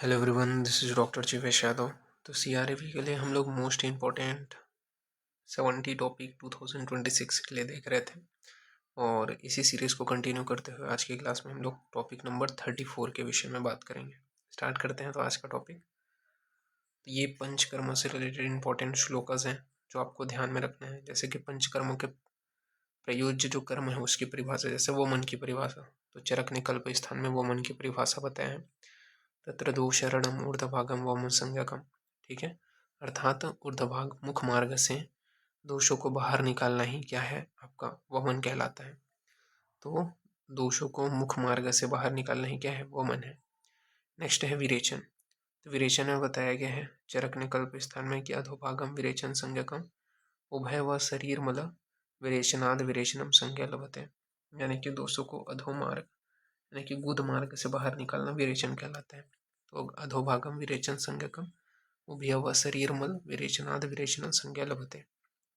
Hello everyone, this is doctor Jeevesh Yadav. तो सीआरएफी के लिए हम लोग मोस्ट इम्पोर्टेंट 70 टॉपिक 2026 के लिए देख रहे थे और इसी सीरीज़ को कंटिन्यू करते हुए आज की क्लास में हम लोग टॉपिक नंबर 34 के विषय में बात करेंगे। स्टार्ट करते हैं। तो आज का टॉपिक, तो ये पंचकर्म से रिलेटेड इंपॉर्टेंट श्लोकस हैं जो आपको ध्यान में रखना है। जैसे कि पंचकर्मों के प्रयोज्य जो कर्म है उसकी परिभाषा, जैसे वो मन की परिभाषा, तो चरक ने कल्प स्थान में वो मन की परिभाषा बताया है। तत्र दोषरणम ऊर्ध्वभागम व संज्ञकम। ठीक है, अर्थात ऊर्ध्वभाग मुख मार्ग से दोषों को बाहर निकालना ही क्या है, आपका वमन कहलाता है। तो दोषों को मुख मार्ग से बाहर निकालना ही क्या है, वमन है। नेक्स्ट है विरेचन। तो विरेचन में बताया गया है चरक ने कल्प स्थान में कि अधोभागम विरेचन संज्ञकम उभय व शरीर मल विरेचनाद विरेचनम संज्ञा लभते। यानी कि दोषों को अधोमार्ग यानी कि गुद मार्ग से बाहर निकालना विरेचन कहलाता है। तो अधोभागम विरेचन संज्ञकम उभय व शरीर मल विरेचनाद विरेचन संज्ञा लभते।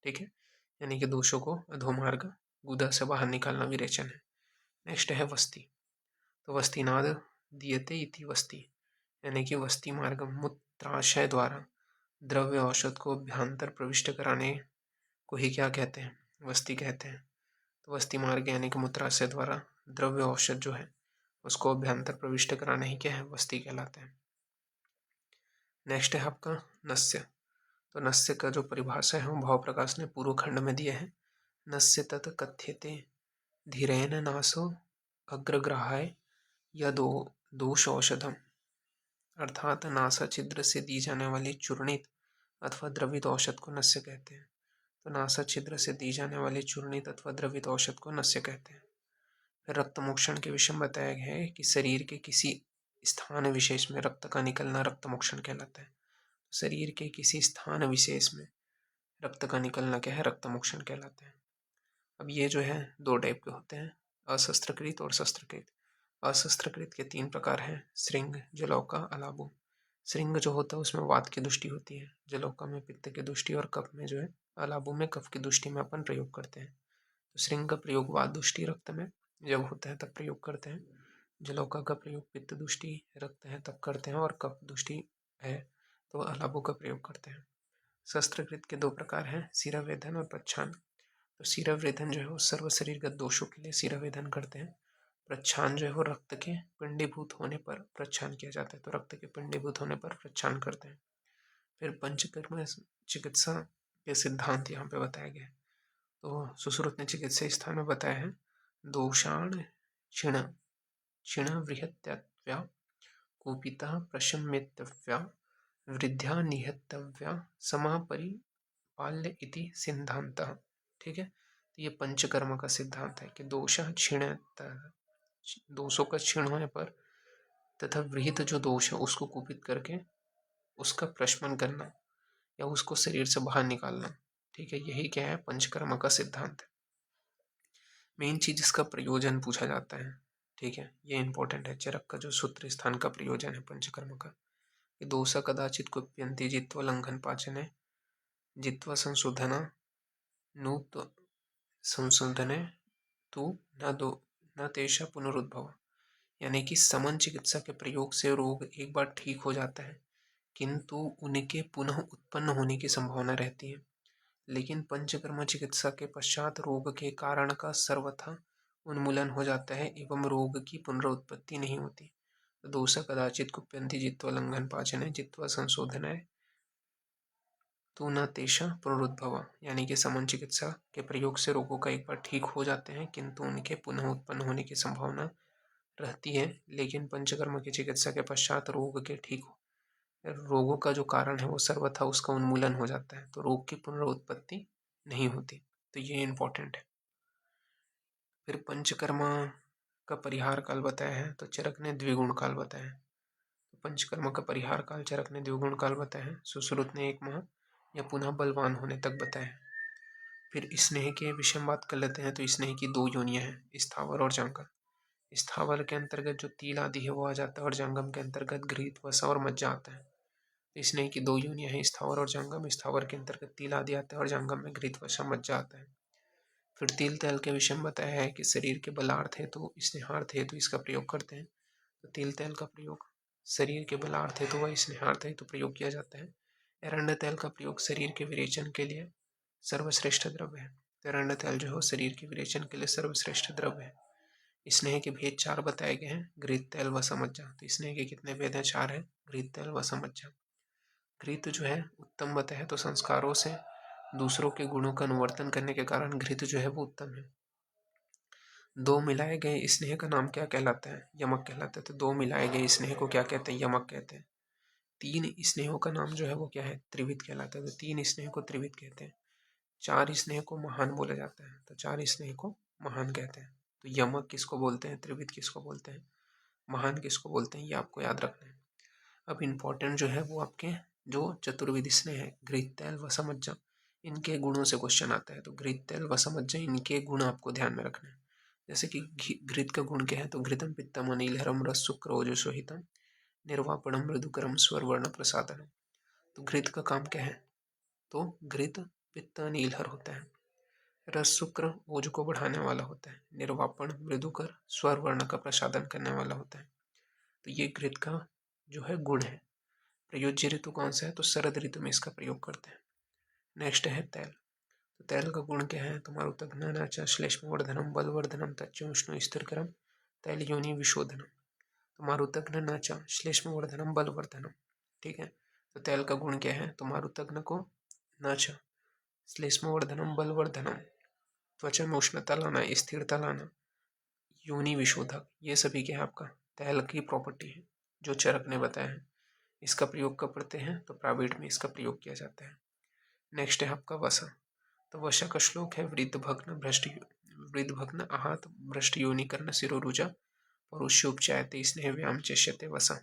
ठीक है, यानी कि दोषों को अधोमार्ग गुदा से बाहर निकालना विरेचन है। नेक्स्ट है वस्ती। तो वस्तीनाद दियते इति वस्ती, यानी कि वस्ती मार्ग मूत्राशय द्वारा द्रव्य औषध को अभ्यंतर प्रविष्ट कराने को ही क्या कहते हैं, वस्ती कहते हैं। तो वस्ती मार्ग यानी कि मूत्राशय द्वारा द्रव्य औषध जो है उसको अभ्यंतर प्रविष्ट कराना ही क्या है, वस्ती कहलाते हैं। नेक्स्ट है आपका नस्य। तो नस्य का जो परिभाषा है वो भाव प्रकाश ने पूर्व खंड में दिया है। नस्य तत् कथ्यते धीरेन नासो अग्रग्रहाय या दोष औषधम, अर्थात नासा छिद्र से दी जाने वाली चूर्णित अथवा द्रवित औषध को नस्य कहते हैं। तो नासा छिद्र से दी जाने वाली चूर्णित अथवा द्रवित औषध को नस्य कहते हैं। फिर रक्त मोक्षण के विषय में बताया गया है कि शरीर के किसी स्थान विशेष में रक्त का निकलना रक्त मोक्षण कहलाता है। शरीर के किसी स्थान विशेष में रक्त का निकलना क्या है, रक्त मोक्षण कहलाता है। अब ये जो है दो टाइप के होते हैं, अशस्त्रकृत और शस्त्रकृत। अशस्त्रकृत के 3 प्रकार हैं, श्रृंग, जलौका, अलाबु। श्रृंग जो होता है उसमें वात की दृष्टि होती है, जलौका में पित्त की दृष्टि और कफ में जो है, अलाबु में कफ की दृष्टि में अपन प्रयोग करते हैं। तो श्रृंग का प्रयोग वात दृष्टि रक्त में जब होता है तब प्रयोग करते हैं, जलौका का प्रयोग पित्त दृष्टि रक्त है तब करते हैं, और कफ दृष्टि है तो अलाबु का प्रयोग करते हैं। शस्त्रकृत के 2 प्रकार हैं, शिरावेधन और प्रच्छान। तो शिरावेधन जो है वो सर्व शरीरगत दोषों के लिए शिरावेधन करते हैं। प्रच्छान जो है वो रक्त के पिंडीभूत होने पर प्रच्छान किया जाता है, तो रक्त के पिंडीभूत होने पर प्रच्छान करते हैं। फिर पंचकर्म चिकित्सा के सिद्धांत यहाँ पे बताया गया है। तो सुश्रुत ने चिकित्सा स्थान में बताया है, दोषाण क्षीण क्षीण बृहत्यत्व्या कुपिता प्रशम्यतव्या वृद्ध्या निहतव्या समापरिपाल्य इति सिद्धांतः। ठीक है, तो ये पंचकर्म का सिद्धांत है कि दोष क्षीण, दोषों का क्षीण होने पर तथा विहित जो दोष है उसको कुपित करके उसका प्रशमन करना या उसको शरीर से बाहर निकालना। ठीक है, यही क्या है, पंचकर्म का सिद्धांत है। मेन चीज इसका प्रयोजन पूछा जाता है। ठीक है, ये इंपॉर्टेंट है। चरक का जो सूत्र स्थान का प्रयोजन है पंचकर्म का, दोषा कदाचित कुप्यन्ति जित्वा लंघन पाचने जित्वा संशोधना नूत संशोधने तो न तेषा पुनरुद्भव। यानी कि समन चिकित्सा के प्रयोग से रोग एक बार ठीक हो जाता है किंतु उनके पुनः उत्पन्न होने की संभावना रहती है। लेकिन पंचकर्म चिकित्सा के पश्चात रोग के कारण का सर्वथा उन्मूलन हो जाता है एवं रोग की पुनरुत्पत्ति नहीं होती। दोषा कदाचित कुप्यन्ति जित्वा लंघन पाचने जित्वा संशोधनाय तो न तेषा पुनरुद्भव। यानी कि समन चिकित्सा के प्रयोग से रोगों का एक बार ठीक हो जाते हैं किंतु उनके पुनः उत्पन्न होने की संभावना रहती है। लेकिन पंचकर्म की चिकित्सा के पश्चात रोग के ठीक रोगों का जो कारण है वो सर्वथा उसका उन्मूलन हो जाता है, तो रोग की पुनरुत्पत्ति नहीं होती। तो ये इंपॉर्टेंट है। फिर पंचकर्मा का परिहार काल बताया है, तो चरक ने द्विगुण काल बताया है। तो पंचकर्म का परिहार काल चरक ने द्विगुण काल बताया है, सुश्रुत ने 1 माह या पुनः बलवान होने तक बताया है। फिर स्नेह के विषय में बात कर लेते हैं। तो स्नेह की 2 योनियां हैं, स्थावर और जांगम। स्थावर के अंतर्गत जो तिल आदि है वो आ जाता है और जांगम के अंतर्गत घृत, वसा और मज्जा आता है। तो स्नेह की 2 योनियां हैं, स्थावर और जांगम। स्थावर के अंतर्गत तिल आदि आता है और जांगम में घृत, वसा, मज्जा आता है। फिर तिल तेल के विषय में बताया है कि शरीर के बलार्थ हेतु स्नेहार्थ हेतु इसका प्रयोग करते हैं। तो तिल तेल का प्रयोग शरीर के बलार्थ हेतु व स्नेहार्थ हेतु प्रयोग किया जाता है। एरंड तेल का प्रयोग शरीर के विरेचन के लिए सर्वश्रेष्ठ द्रव्य है। एरंड तेल जो है शरीर के विरेचन के लिए सर्वश्रेष्ठ द्रव्य है। स्नेह के भेद 4 बताए गए हैं, घृत तेल व समज्जा। तो स्नेह के कितने भेद हैं? 4 है, घृत तेल व समज्जा। घृत जो है उत्तम बताया है, तो संस्कारों से दूसरों के गुणों का अनुवर्तन करने के कारण घृत जो है वो उत्तम है। 2 मिलाए गए स्नेह का नाम क्या कहलाता है? यमक कहलाता है। तो 2 मिलाए गए स्नेह को क्या कहते हैं? यमक कहते हैं। 3 स्नेहों का नाम जो है वो क्या है? त्रिविध कहलाता है। तो 3 स्नेह को त्रिविध कहते हैं। 4 स्नेह को महान बोला जाता है। तो 4 स्नेह को महान कहते हैं। तो यमक किसको बोलते हैं? त्रिविध किसको बोलते हैं? महान किसको बोलते हैं? ये आपको याद रखना है। अब इम्पोर्टेंट जो है वो आपके जो चतुर्विध स्नेह है, घृत तेल व समज्जा, इनके गुणों से क्वेश्चन आता है। तो घृत तेल व समज्जा, इनके गुण आपको ध्यान में रखना है। जैसे कि घृत का गुण क्या है? तो घृतम पित्तम अनिलहरम रस शुक्र ओजस्वहितम निर्वापणम मृदुकरम स्वरवर्ण प्रसादनम। तो घृत का काम क्या है? तो घृत पित्त नीलहर होता है, रस शुक्र ओज को बढ़ाने वाला होता है, निर्वापण मृदुकर स्वर वर्ण का प्रसादन करने वाला होता है। तो ये घृत का जो है गुण है। प्रयोज्य ऋतु कौन सा है? तो शरद ऋतु में इसका प्रयोग करते हैं। नेक्स्ट है तेल। तो तेल का गुण क्या है? तुम्हारा तग्नाचा श्लेष्म वर्धनम बलवर्धनम तच्चुष्ण स्थिरकरम तैल योनि विशोधनम। तो मारुतग्न नाचा श्लेष्म वर्धनम बलवर्धनम, ठीक है। तो तेल का गुण क्या है? तो मारुतग्न को नाचा श्लेष्म वर्धनम बलवर्धनम, त्वचा में उष्णता लाना, स्थिरता लाना, योनि विशोधक, ये सभी क्या है आपका तेल की प्रॉपर्टी है जो चरक ने बताया है। इसका प्रयोग कब करते हैं? तो प्राइवेट में इसका प्रयोग किया जाता है। नेक्स्ट है आपका वसा। तो वसा का श्लोक है वृद्ध भग्न आहत भ्रष्ट योनि कर्ण शिरोरुजा परुष्योपचायते स्नेह व्याम चेष्यते वसा।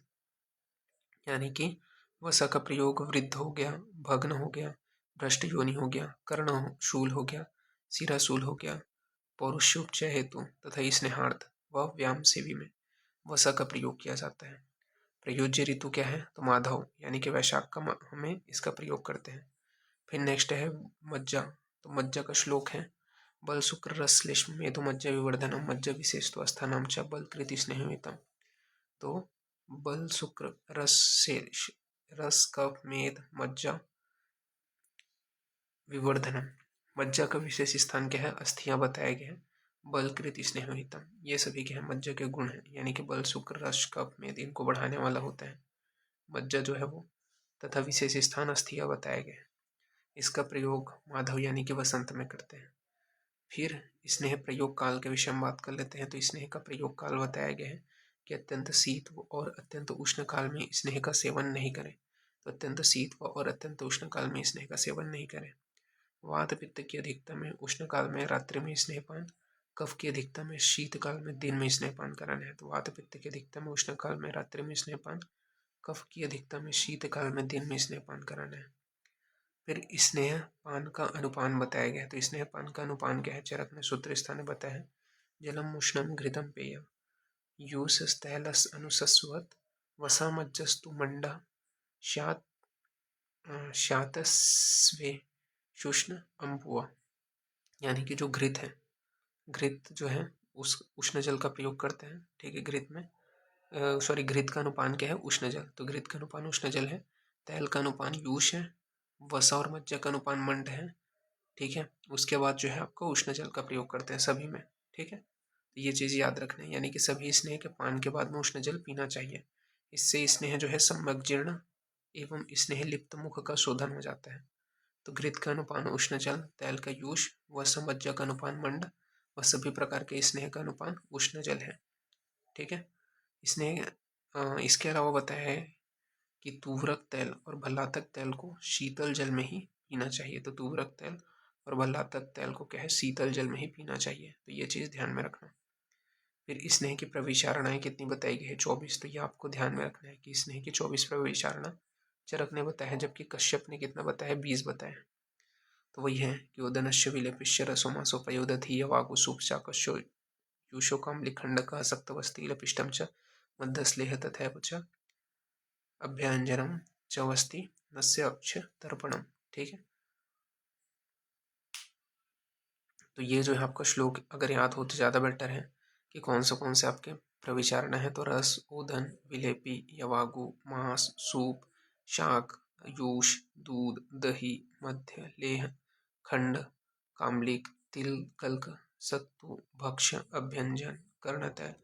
यानी कि वसा का प्रयोग वृद्ध हो गया, भग्न हो गया, भ्रष्ट योनि हो गया, कर्ण शूल हो गया, सिरा शूल हो गया, पौरुषोपचय हेतु तथा स्नेहार्थ व व्याम सेवी में वसा का प्रयोग किया जाता है। प्रयोज्य ऋतु क्या है? तो माधव, यानी कि वैशाख का हमें इसका प्रयोग करते हैं। फिर नेक्स्ट है मज्जा। तो मज्जा का श्लोक है बल शुक्र रस श्लेष्म मेधु मज्जा विवर्धनम मज्जा विशेष तो स्थानाम च बल कृति स्नेहमितम। तो बल शुक्र रस से रस कफ मेध मज्जा विवर्धनम, मज्जा का विशेष स्थान क्या है? अस्थियां बताया गया है। बलकृत स्नेहहितम, ये सभी क्या है? मज्जा के गुण हैं, यानी कि बल शुक्र रस कफ मेध इनको बढ़ाने वाला होता है मज्जा जो है वो, तथा विशेष स्थान अस्थियां बताए गए। इसका प्रयोग माधव यानी कि वसंत में करते हैं। फिर स्नेह प्रयोग काल के विषय में बात कर लेते हैं। तो स्नेह का प्रयोग काल बताया गया है कि अत्यंत शीत और अत्यंत उष्ण काल में स्नेह का सेवन नहीं करें। तो अत्यंत शीत और अत्यंत उष्ण काल में स्नेह का सेवन नहीं करें। वात पित्त की अधिकता में उष्ण काल में रात्रि में स्नेहपान, कफ की अधिकता में शीत काल में दिन में स्नेहपान कराना है। तो वात पित्त की अधिकता में उष्ण काल में रात्रि में स्नेहपान, कफ की अधिकता में शीत काल में दिन में स्नेहपान कराना है। फिर स्नेह पान का अनुपान बताया गया है। तो स्नेह पान का अनुपान क्या है? चरक ने सूत्र स्थान बताया है जलम उष्णम घृतम पेय यूसस्तैलस अनुसस्वत वसामज्जस्तु मंडा शात शातस्वे शुष्ण अम्बुआ। यानी कि जो घृत है, घृत जो है उस उष्ण जल का प्रयोग करते हैं, ठीक है। घृत में सॉरी घृत का अनुपान क्या है? उष्ण जल। तो घृत का अनुपान उष्ण जल है। तैल का अनुपान यूष है। वसा और मज्जा का अनुपान मंड है, ठीक है। उसके बाद जो है आपको उष्ण जल का प्रयोग करते हैं सभी में, ठीक है। तो ये चीज़ याद रखना है, यानी कि सभी स्नेह के पान के बाद में उष्ण जल पीना चाहिए। इससे स्नेह जो है सम्यक जीर्ण एवं स्नेह लिप्त मुख का शोधन हो जाता है। तो घृत का अनुपान उष्ण जल, तैल का यूष व समज्जा का अनुपान मंड व सभी प्रकार के स्नेह का अनुपान उष्ण जल है, ठीक है। स्नेह इसके अलावा बताया है कि तूव्रक तेल और भल्लातक तेल को शीतल जल में ही पीना चाहिए। तो तूव्रक तेल और भल्लातक तेल को क्या है? शीतल जल में ही पीना चाहिए। तो ये चीज़ ध्यान में रखना। फिर स्नेह की प्रविचारणाएं कितनी बताई गई है? 24। तो ये आपको ध्यान में रखना है कि स्नेह की 24 प्रविचारणा चरक ने बताया है, जबकि कश्यप ने कितना बताया? 20 बताया। तो वही है कि उदनश्य विलेपिश्य रसोमासोपयोदधि यवागु सुपचाकश्यो यूशोकम लिखंडक सप्तवस्ती लपिष्टम च मध्यस्लेह तथैव च अभ्यंजनम चवस्ती नस्य अक्ष तर्पणम, ठीक है। तो ये जो है आपका श्लोक अगर याद हो तो ज़्यादा बेटर है कि कौन से आपके प्रविचारण है तो रस, ओदन, विलेपी, यवागु, मांस, सूप, शाक, यूष, दूध, दही, मध्य, लेह, खंड, कामलिक, तिल, कल्क, सत्तु, भक्ष्य, अभ्यंजन, कर्णतैल,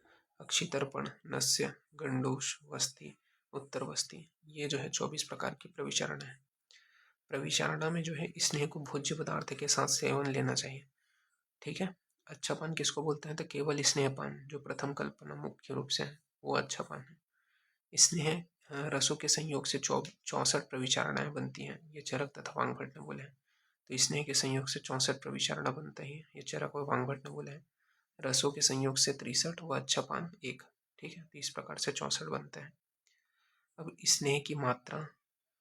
अक्षितर्पण, नस्य, गंडूष, वस्ती, उत्तर वस्ती। ये जो है 24 प्रकार की प्रविचारणा है। प्रविचारणा में जो है स्नेह को भोज्य पदार्थ के साथ सेवन लेना चाहिए। ठीक है। अच्छापान किसको बोलते हैं? तो केवल स्नेहपान, जो प्रथम कल्पना मुख्य रूप से है, वो अच्छापान है। स्नेह रसों के संयोग से 64 प्रविचारणाएं बनती हैं। ये चरक तथा वांगभट ने बोले हैं। तो स्नेह के संयोग से 64 प्रविचारणा बनता है, ये चरक और वांगभट ने बोले हैं। रसों के संयोग से 63 व अच्छापान 1। ठीक है। तो इस प्रकार से 64 बनते हैं। अब स्नेह की मात्रा,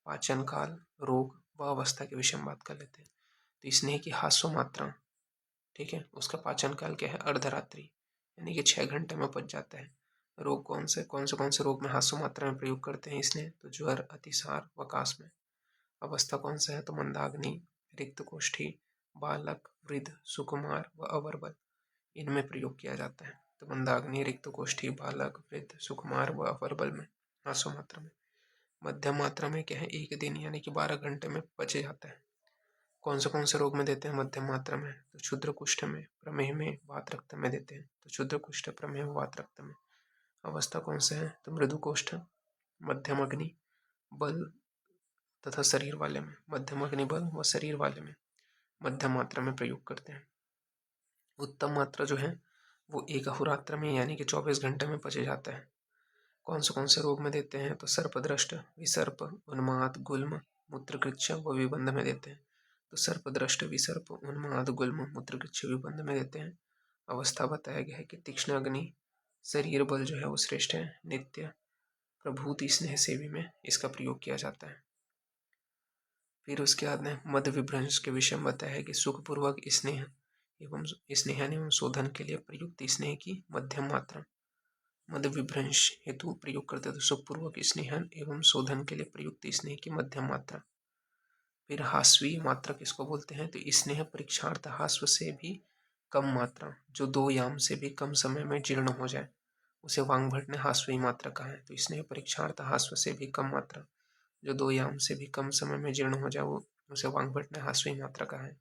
पाचन काल, रोग व अवस्था के विषय में बात कर लेते हैं। तो स्नेह की हास्य मात्रा, ठीक है, उसका पाचन काल क्या है? अर्धरात्रि, यानी कि 6 घंटे में पच जाता है। रोग कौन से रोग में हास्य मात्रा में प्रयोग करते हैं स्नेह? तो ज्वर, अतिसार व कास में। अवस्था कौन सा है? तो मंदाग्नि, रिक्त कोष्ठी, बालक, वृद्ध, सुकुमार व अवर्बल, इनमें प्रयोग किया जाता है। तो मंदाग्नि, रिक्त कोष्ठी, बालक, वृद्ध, सुकुमार व अवर्बल में हास्य मात्रा में। मध्यम मात्रा में क्या है? 1 दिन यानी कि 12 घंटे में पच जाता है। कौन से रोग में देते हैं मध्यम मात्रा में? तो क्षुद्र कुष्ठ में, प्रमेह में, वात रक्त में देते हैं। तो क्षुद्र कुष्ठ, प्रमेह, वात रक्त में। अवस्था कौन से है? तो मृदु कोष्ठ, मध्यम अग्नि, बल तथा शरीर वाले में। मध्यम अग्नि, बल व शरीर वाले में मध्यम मात्रा में प्रयोग करते हैं। उत्तम मात्रा जो है वो एक अहोरात्र में यानी कि 24 घंटे में पचे जाता है। कौन से रोग में देते हैं? तो सर्पदृष्ट, विसर्प, उन्माद, गुल्म, मूत्रकृच्छ व विबंध में देते हैं। तो सर्पदृष्ट, विसर्प, उन्माद, गुल्म, मूत्रकृच्छ, विबंध में देते हैं। अवस्था बताया गया है कि तीक्ष्ण अग्नि, शरीर बल जो है वो श्रेष्ठ है। नित्य प्रभूति स्नेह सेवी में इसका प्रयोग किया जाता है। फिर उसके बाद में मध्य विभ्रंश के विषय में बताया है कि सुखपूर्वक स्नेह एवं शोधन के लिए प्रयुक्त स्नेह की मध्यम मात्रा मध्य विभ्रंश हेतु प्रयोग करते थे। सुखपूर्वक स्नेह एवं शोधन के लिए प्रयुक्त स्नेह की मध्यम मात्रा। फिर हास्वी मात्रा किसको बोलते हैं? तो स्नेह परीक्षार्थ हास्व से भी कम मात्रा, जो 2 याम से भी कम समय में जीर्ण हो जाए, उसे वांगभट ने हास्वी मात्रा कहा है। तो स्नेह परीक्षार्थ हास्व से भी कम मात्रा, जो 2 याम से भी कम समय में जीर्ण हो जाए, वो उसे वांगभट ने हास्वी मात्रा कहा है।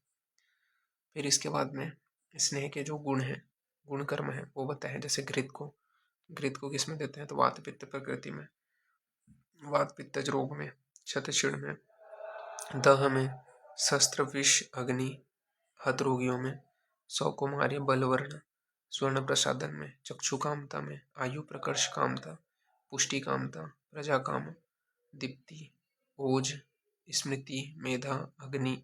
फिर इसके बाद में स्नेह के जो गुण हैं, गुण कर्म है, वो बताए हैं। जैसे घृत को किस में देते हैं? तो वात पित्त प्रकृति में, वात पित्तज रोग में, क्षतशीर्ण में, दह में, शस्त्र विष अग्नि हत रोगियों में, सौकुमार्य बलवर्ण स्वर्ण प्रसादन में, चक्षु कामता में, आयु प्रकर्ष कामता, पुष्टि कामता, प्रजा काम, दीप्ति, ओज, स्मृति, मेधा, अग्नि,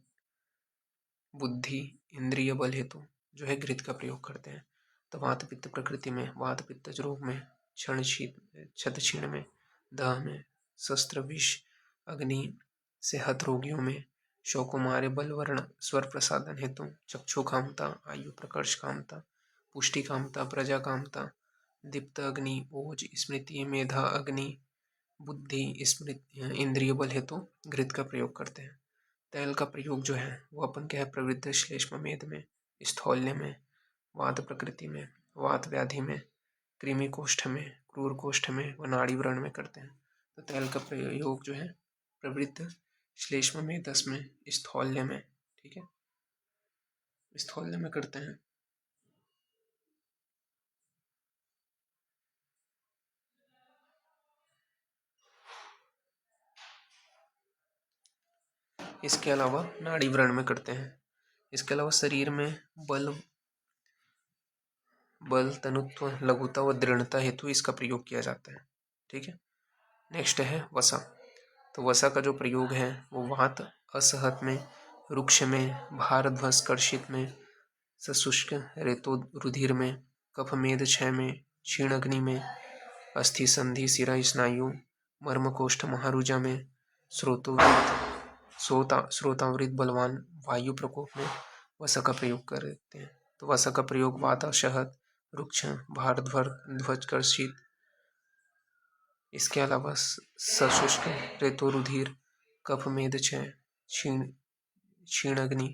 बुद्धि, इंद्रिय बल हेतु जो है घृत का प्रयोग करते हैं। तो वात पित्त प्रकृति में, वात पित्तज रोग में, क्षत क्षीण में, दह में, शस्त्र विष अग्नि से हत रोगियों में, शौकुमार्य बलवर्ण स्वर प्रसादन हेतु, चक्षु कामता, आयु प्रकर्ष कामता, पुष्टि कामता, प्रजा कामता, दीप्त अग्नि, ओज, स्मृति, मेधा, अग्नि, बुद्धि, स्मृति, इंद्रिय बल हेतु घृत का प्रयोग करते हैं। तैल का प्रयोग जो है वो अपन क्या है? प्रवृद्ध श्लेष्म मेद में, स्थौल्य में, वात प्रकृति में, वात व्याधि में, कृमि कोष्ठ में, क्रूर कोष्ठ में व नाड़ी व्रण में करते हैं। तो तैल का प्रयोग जो है प्रवृद्ध श्लेष्म मेदस में, स्थौल्य में, ठीक है, स्थौल्य में करते हैं। इसके अलावा नाड़ी व्रण में करते हैं। इसके अलावा शरीर में बल तनुत्व, लघुता व दृढ़ता हेतु इसका प्रयोग किया जाता है। ठीक है। नेक्स्ट है वसा। तो वसा का जो प्रयोग है वो वात असहत में, रुक्ष में, भारध्वस कर्षित में, सशुष्क रेतो रुधिर में, कफ मेद क्षय में, क्षीण अग्नि में, अस्थि संधि शिरा स्नायु, मर्मकोष्ठ महारुजा में, श्रोतावृत बलवान वायु प्रकोप में वसा का प्रयोग करते हैं। तो वसा का प्रयोग वात शहद, रुक्ष, भारध्वर, ध्वजकर्षित, इसके अलावा सशुष्क रेतो रुधिर, कफ मेद क्षय, क्षीण अग्नि,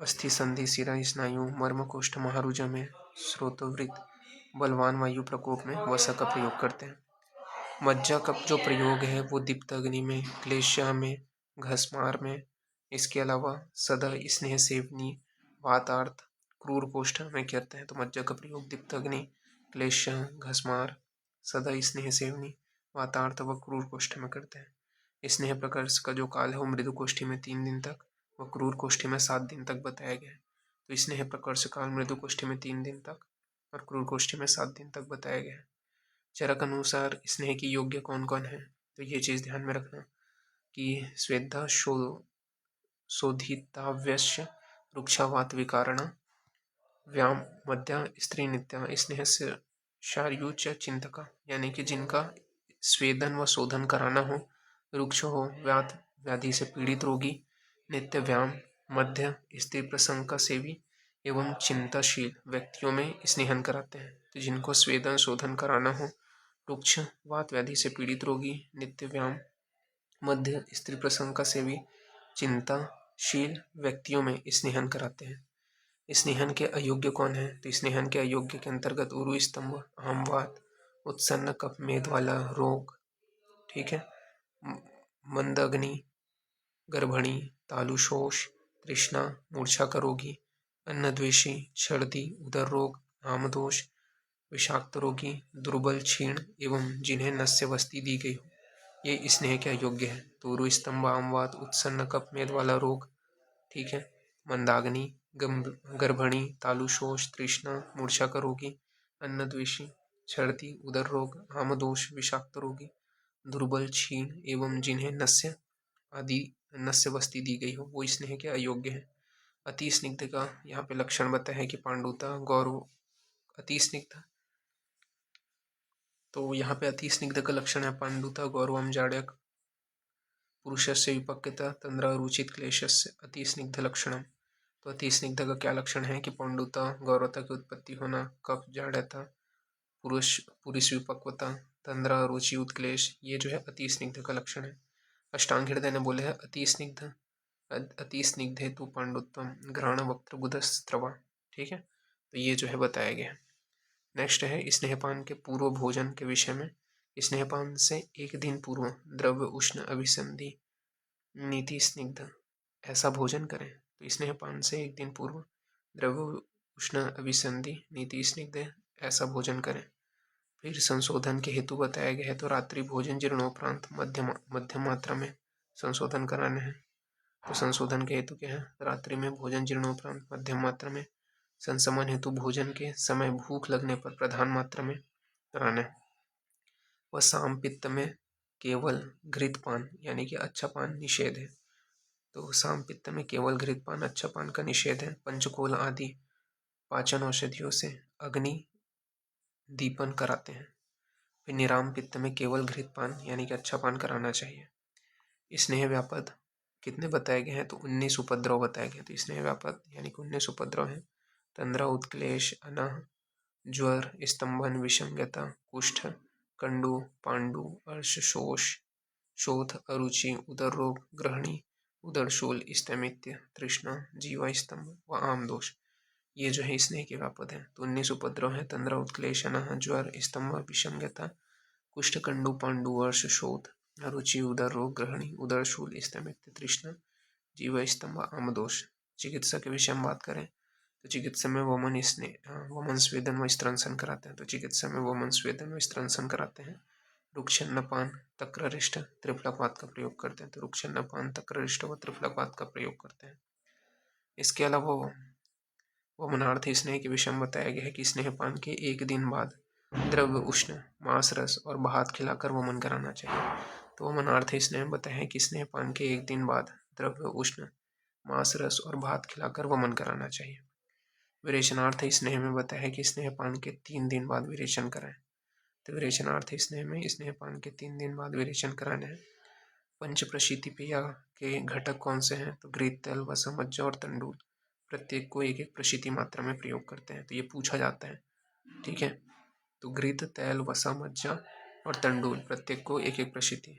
अस्थि संधि शिरा स्नायु, मर्मकोष्ठ महारुजा में, श्रोतवृत बलवान वायु प्रकोप में वसा का प्रयोग करते हैं। मज्जा का जो प्रयोग है वो दीप्ताग्नि में, क्लेशा में, घसमार में, इसके अलावा सदा स्नेह सेवनी, वातार्थ, क्रूर कोष्ठ में करते हैं। तो मज्जा का प्रयोग दीप्ताग्नि, क्लेशा, घसमार, सदा स्नेह सेवनी, वातार्थ व क्रूर कोष्ठ में करते हैं। स्नेह प्रकर्ष का जो काल है वो मृदु कोष्ठी में 3 दिन तक व क्रूर कोष्ठी में 7 दिन तक बताया गया है। तो स्नेह प्रकर्ष काल मृदु कोष्ठी में 3 दिन तक और क्रूर कोष्ठी में 7 दिन तक बताया गया है। चरक अनुसार स्नेह की योग्य कौन कौन है, तो ये चीज़ ध्यान में रखना कि स्वेद्धा शोधिताव्यस्य रुक्षावात विकारण व्याम मध्या स्त्री नित्या स्नेह से शार्यूच चिंतका, यानी कि जिनका स्वेदन व शोधन कराना हो, रुक्ष हो, व्याध व्याधि से पीड़ित रोगी, नित्य व्याम मध्य स्त्री प्रसंग का सेवी एवं चिंताशील व्यक्तियों में स्नेहन कराते हैं। तो जिनको स्वेदन शोधन कराना हो, रुक्ष वात व्याधि से पीड़ित रोगी, नित्य व्याम मध्य स्त्री प्रसंग का सेवी, चिंताशील व्यक्तियों में स्नेहन कराते हैं। स्नेहन के अयोग्य कौन है, तो स्नेहन के अयोग्य के अंतर्गत उरु स्तंभ, आमवात, उत्सन्न कफ मेद वाला रोग, ठीक है, मंदग्नि, गर्भणी, तालुशोष, तृष्णा, मूर्छा का रोगी, अन्नद्वेषी, छर्दी, उदर रोग, आमदोष, विषाक्त रोगी, दुर्बल, क्षीण एवं जिन्हें नस्य वस्ती दी गई हो, ये स्नेह के अयोग्य है। तो उरु स्तंभ, आमवात, उत्सन्न कफ मेद वाला रोग, ठीक है, मंदाग्नि, गर्भणी, तालुशोष, तृष्णा, मूर्छा का रोगी, अन्नद्वेषी, छर्दी, उदर रोग, आमदोष, विषाक्त रोगी, दुर्बल, क्षीण एवं जिन्हें नस्य आदि नस्य वस्ती दी गई हो, वो स्नेह के अयोग्य है। अति स्निग्ध का यहाँ पे लक्षण बताया है कि पांडुता, गौरव, अति स्निग्ध, तो यहाँ पे अति स्निग्ध का लक्षण है पांडुता, गौरवम, जाड्यक, पुरुषस्य विपक्वता, तंद्रा, रुचित क्लेशस्य अति स्निग्ध लक्षणम। तो अति स्निग्ध का क्या लक्षण है कि पौंडुता, गौरवता की उत्पत्ति होना, कफ, जाड्यता, पुरुष विपक्वता, तंद्रा, रुचि, उत्क्लेश, ये जो है अति स्निग्ध का लक्षण है। अष्टांग हृदय ने बोले हैं अति स्निग्ध हेतु पांडुत्वम, घ्राण, वक्त्र, गुदस्त्रवा, ठीक है, तो ये जो है बताया गया है। नेक्स्ट है स्नेहपान के पूर्व भोजन के विषय में। स्नेहपान से एक दिन पूर्व द्रव्य उष्ण अभिसंधि नीति स्निग्ध ऐसा भोजन करें। तो स्नेहपान से एक दिन पूर्व द्रव्य उष्ण अभिसंधि नीति स्निग्ध ऐसा भोजन करें। फिर संशोधन के हेतु बताया गया है, तो रात्रि भोजन जीर्णोपरांत मध्यम मात्रा में संशोधन कराने हैं। तो संशोधन के हेतु क्या है, रात्रि में भोजन जीर्णोपरांत मध्यम मात्रा में, संसमन हेतु भोजन के समय भूख लगने पर प्रधान मात्रा में कराना है। व साम पित्त में केवल घृत पान यानी कि अच्छा पान निषेध है। तो साम पित्त में केवल घृत पान, अच्छा पान का निषेध है। पंचकोल आदि पाचन औषधियों से अग्नि दीपन कराते हैं। फिर निराम पित्त में केवल घृत पान यानी कि अच्छा पान कराना चाहिए। स्नेह व्यापद कितने बताए गए हैं, तो 19 उपद्रव बताए गए। तो स्नेह व्यापद यानी कि 19 उपद्रव हैं। तंद्रा, उत्क्लेश, अनाह, ज्वर, स्तंभन, विषंगता, कुष्ठ, कंडु, पांडु, अर्श, शोष, शोथ, अरुचि, उदर रोग, ग्रहणी, उदरशूल, स्तमित्य, तृष्णा, जीवा स्तंभ व आम दोष, ये जो है स्नेह के व्यापद है। तो 19 उपद्रव है, तंद्रा, उत्क्लेश, अनाह, ज्वर, स्तंभ, विषंगता, कुष्ठ, कंडु, पांडु, अर्श, शोथ, अरुचि, उदर रोग, ग्रहणी, उदरशूल, स्तमित्य, तृष्णा, जीव स्तंभ, आमदोष। चिकित्सा के विषय में बात करें तो चिकित्सा में वमन स्वेदन व स्त्रंसन कराते हैं। तो चिकित्सा में वमन स्वेदन व स्त्रंसन कराते हैं। रुक्षन्नपान, तक्ररिष्ट, त्रिफलापात का प्रयोग करते हैं। तो रुक्षन्नपान, तक्ररिष्ट व त्रिफलापात का प्रयोग करते हैं। इसके अलावा वमनार्थ स्नेह के विषय में बताया गया है कि स्नेहपान के एक दिन बाद द्रव्य उष्ण, मांस, रस और भात खिलाकर वमन कराना चाहिए। तो वमनार्थ स्नेह बताया है कि स्नेहपान के एक दिन बाद द्रव्य उष्ण, मांस, रस और भात खिलाकर वमन कराना चाहिए। विरेचनार्थ स्नेह में बताया है कि स्नेहपान के 3 दिन बाद विरेचन कराएं। तो विरेचनार्थ स्नेह में स्नेहपान के 3 दिन बाद विरेचन कराना है। पंच प्रशीति पेय के घटक कौन से हैं, तो घृत, तेल, वसा, मज्जा और तंडूल, प्रत्येक को एक एक प्रशीति मात्रा में प्रयोग करते हैं। तो ये पूछा जाता है, ठीक है। तो घृत, तेल, वसा, मज्जा और तंडूल, प्रत्येक को एक एक प्रशीति।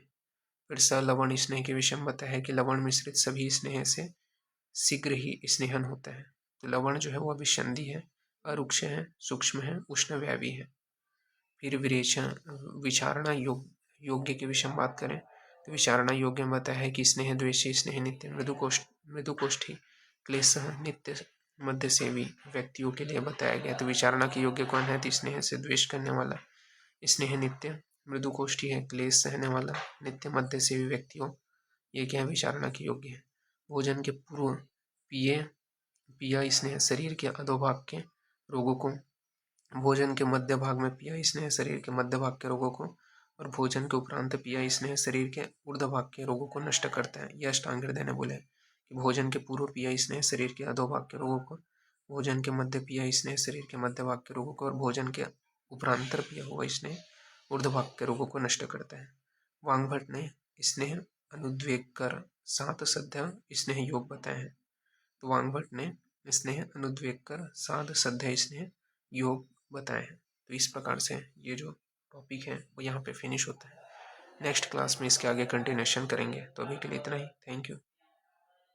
फिर स लवण स्नेह के विषय में बताया है कि लवण मिश्रित सभी स्नेह से शीघ्र ही स्नेहन होता है। तो लवण जो है वो अभिसंधि है, अरुक्ष है, सूक्ष्म है, उष्णव्यापी है। फिर विचारणा योग्य के विषय में बात करें तो विचारणा योग्य में बताया है कि स्नेह द्वेषी, स्नेह नित्य, मृदुकोष्ठी, क्लेश नित्य, मध्य सेवी व्यक्तियों के लिए बताया गया। तो विचारणा के योग्य कौन है? तो स्नेह से द्वेष करने वाला, स्नेह नित्य, मृदुकोष्ठी है क्लेश सहने वाला, नित्य मध्य सेवी व्यक्तियों, ये क्या है? विचारणा के योग्य है। भोजन के पूर्व पिया स्नेह शरीर के अधोभाग के रोगों को, भोजन के मध्य भाग में पिया स्नेह शरीर के मध्य भाग के रोगों को, और भोजन के उपरांत पिया स्नेह शरीर के ऊर्ध्व भाग के रोगों को नष्ट करता है। यह अष्टांग हृदय ने बोले कि भोजन के पूर्व पिया स्नेह शरीर के अधोभाग के रोगों को, भोजन के मध्य पिया स्नेह शरीर के मध्य भाग के रोगों को, और भोजन के उपरांतर पिया हुआ स्नेह ऊर्ध्व भाग के रोगों को नष्ट करता है। वांगभट ने स्नेह अनुद्वेग कर 7 सध्या स्नेह योग बताए हैं। तो वांगभट ने स्नेह अनुद्वेग कर 7 सध्या स्नेह योग बताए हैं। तो इस प्रकार से ये जो टॉपिक है वो यहाँ पे फिनिश होता है। नेक्स्ट क्लास में इसके आगे कंटिन्यूशन करेंगे। तो अभी के लिए इतना ही। Thank you.